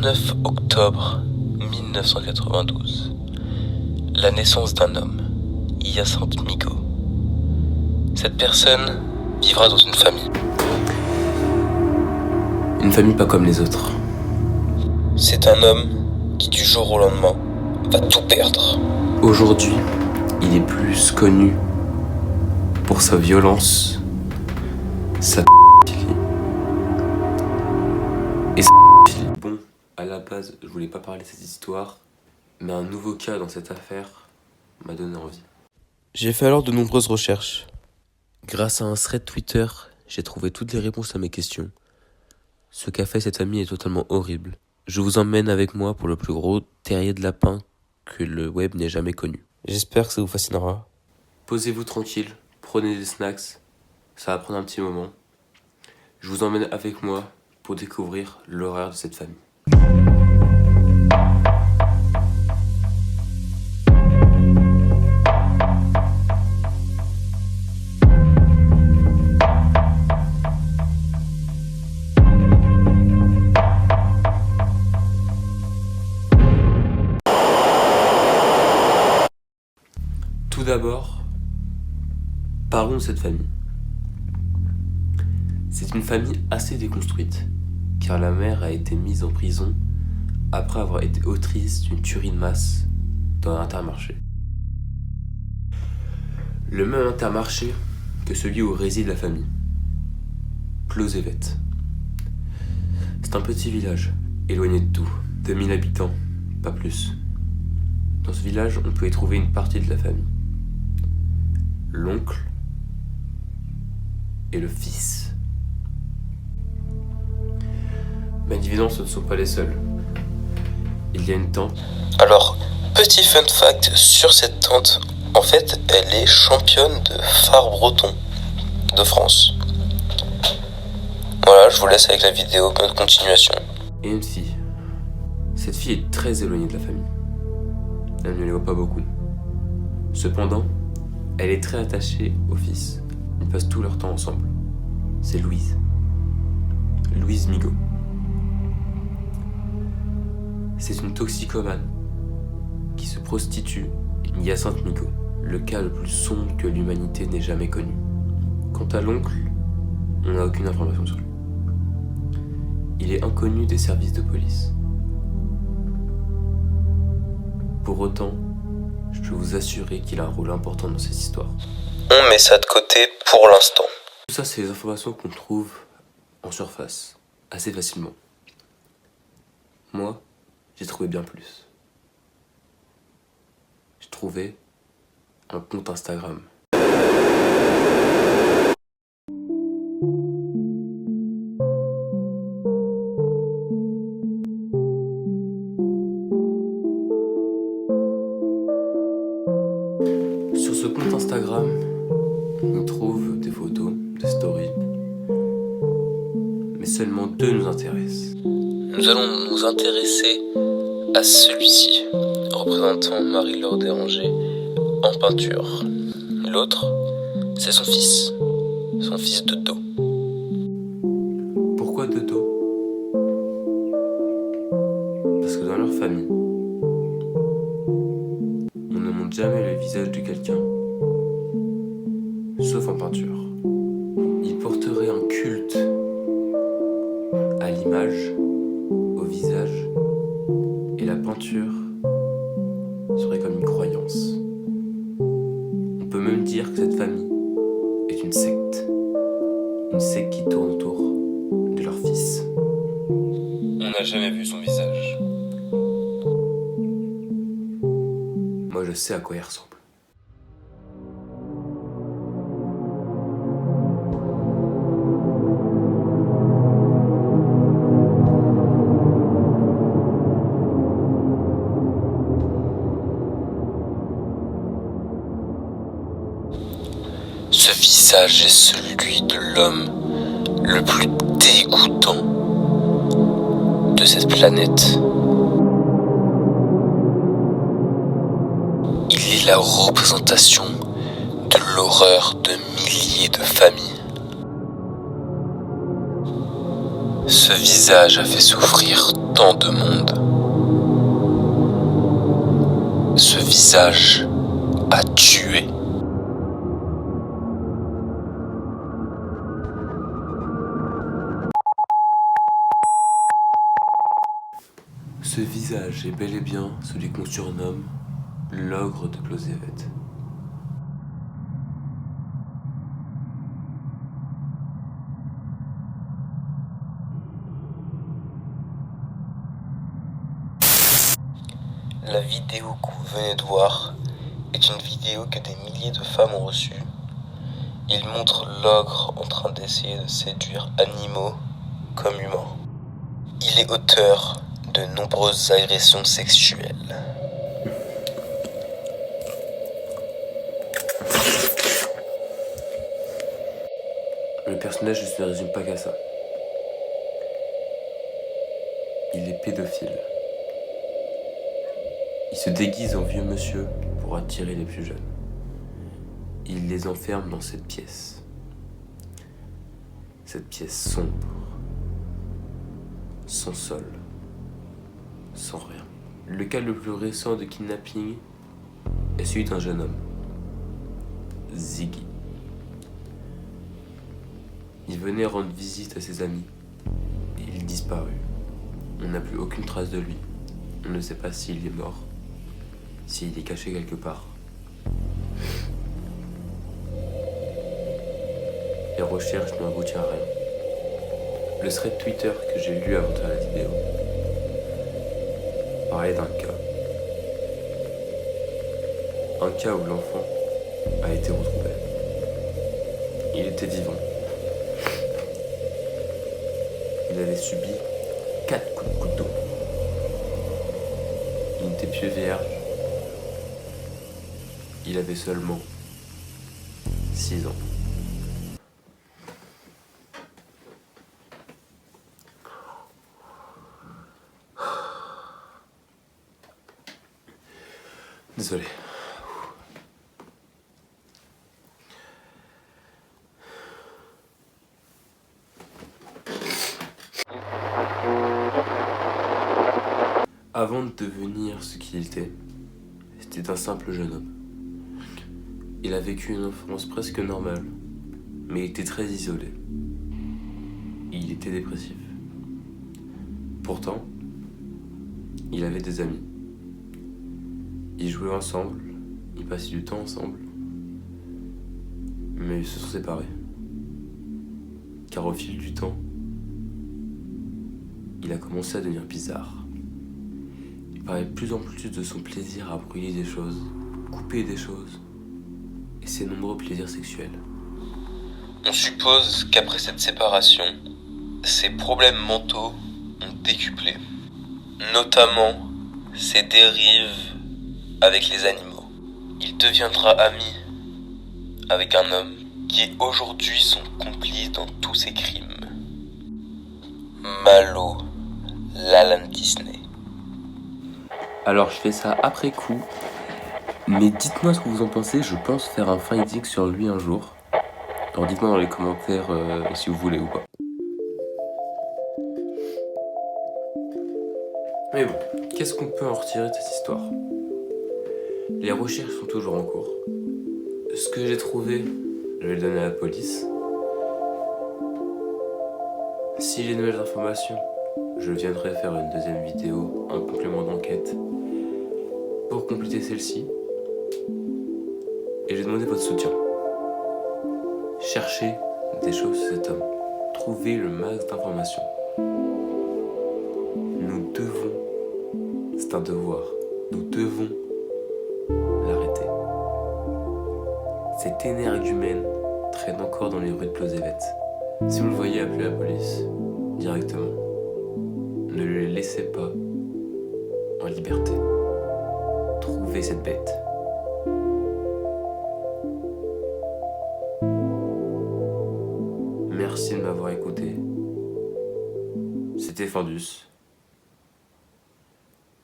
29 octobre 1992. La naissance d'un homme, Hyacinthe Migaud. Cette personne vivra dans une famille. Une famille pas comme les autres. C'est un homme qui du jour au lendemain va tout perdre. Aujourd'hui, il est plus connu pour sa violence, sa et sa Bon, à la base, je voulais pas parler de cette histoire, mais un nouveau cas dans cette affaire m'a donné envie. J'ai fait alors de nombreuses recherches. Grâce à un thread Twitter, j'ai trouvé toutes les réponses à mes questions. Ce qu'a fait cette famille est totalement horrible. Je vous emmène avec moi pour le plus gros terrier de lapin que le web n'ait jamais connu. J'espère que ça vous fascinera. Posez-vous tranquille, prenez des snacks, ça va prendre un petit moment. Je vous emmène avec moi pour découvrir l'horreur de cette famille. Tout d'abord, parlons de cette famille. C'est une famille assez déconstruite, car la mère a été mise en prison après avoir été autrice d'une tuerie de masse dans un Intermarché. Le même Intermarché que celui où réside la famille, Plosévet. C'est un petit village, éloigné de tout, 2000 habitants, pas plus. Dans ce village, on peut y trouver une partie de la famille. L'oncle et le fils. Mais évidemment, ce ne sont pas les seuls. Il y a une tante. Alors, petit fun fact sur cette tante, en fait, elle est championne de phare breton de France. Voilà, je vous laisse avec la vidéo, bonne continuation. Et même si cette fille est très éloignée de la famille, elle ne les voit pas beaucoup. Cependant, elle est très attachée au fils. Ils passent tout leur temps ensemble. C'est Louise. Louise Migaud. C'est une toxicomane qui se prostitue, Hyacinthe Migaud. Le cas le plus sombre que l'humanité n'ait jamais connu. Quant à l'oncle, on n'a aucune information sur lui. Il est inconnu des services de police. Pour autant, je peux vous assurer qu'il a un rôle important dans cette histoire. On met ça de côté pour l'instant. Tout ça, c'est des informations qu'on trouve en surface, assez facilement. Moi, j'ai trouvé bien plus. J'ai trouvé un compte Instagram. Sur ce compte Instagram, on trouve des photos, des stories, mais seulement deux nous intéressent. Nous allons nous intéresser à celui-ci, représentant Marie-Laure Déranger en peinture. L'autre, c'est son fils de dos. Pourquoi de dos? Parce que dans leur famille, on ne montre jamais le visage de quelqu'un, sauf en peinture. Il porterait un culte à l'image, au visage, et la peinture serait comme une croyance. On peut même dire que cette famille est une secte qui tourne autour de leur fils. On n'a jamais vu son visage. Moi, je sais à quoi il ressemble. Ce visage est celui de l'homme le plus dégoûtant de cette planète. Il est la représentation de l'horreur de milliers de familles. Ce visage a fait souffrir tant de monde. Ce visage a tué. Ce visage est bel et bien celui qu'on surnomme l'ogre de Closévet. La vidéo que vous venez de voir est une vidéo que des milliers de femmes ont reçue. Il montre l'ogre en train d'essayer de séduire animaux comme humains. Il est auteur de nombreuses agressions sexuelles. Le personnage ne se résume pas qu'à ça. Il est pédophile. Il se déguise en vieux monsieur pour attirer les plus jeunes. Il les enferme dans cette pièce. Cette pièce sombre. Sans sol. Sans rien. Le cas le plus récent de kidnapping est celui d'un jeune homme. Ziggy. Il venait rendre visite à ses amis et il disparut. On n'a plus aucune trace de lui. On ne sait pas s'il est mort, s'il est caché quelque part. Les recherches n'ont abouti à rien. Le thread Twitter que j'ai lu avant de faire la vidéo parlait d'un cas. Un cas où l'enfant a été retrouvé. Il était vivant. Il avait subi 4 coups de couteau. Il n'était plus vierge. Il avait seulement 6 ans. Désolé. Avant de devenir ce qu'il était, c'était un simple jeune homme. Il a vécu une enfance presque normale, mais était très isolé. Il était dépressif. Pourtant, il avait des amis. Ils jouaient ensemble, ils passaient du temps ensemble, mais ils se sont séparés. Car au fil du temps, il a commencé à devenir bizarre. Il parlait de plus en plus de son plaisir à brûler des choses, couper des choses, et ses nombreux plaisirs sexuels. On suppose qu'après cette séparation, ses problèmes mentaux ont décuplé, notamment ses dérives avec les animaux. Il deviendra ami avec un homme qui est aujourd'hui son complice dans tous ses crimes. Malo, l'Alan Disney. Alors je fais ça après coup, mais dites-moi ce que vous en pensez, je pense faire un finding sur lui un jour. Alors dites-moi dans les commentaires si vous voulez ou pas. Mais bon, qu'est-ce qu'on peut en retirer de cette histoire? Les recherches sont toujours en cours. Ce que j'ai trouvé, je vais le donner à la police. Si j'ai de nouvelles informations, je viendrai faire une deuxième vidéo, un complément d'enquête pour compléter celle-ci. Et j'ai demandé votre soutien. Cherchez des choses sur cet homme. Trouvez le max d'informations. Nous devons, c'est un devoir, nous devons l'arrêter. Cet énergumène traîne encore dans les rues de Closévet. Si vous le voyez, appelez la police directement. Ne le laissez pas en liberté. Trouvez cette bête. Merci de m'avoir écouté. C'était Findus.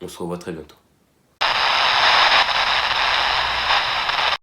On se revoit très bientôt.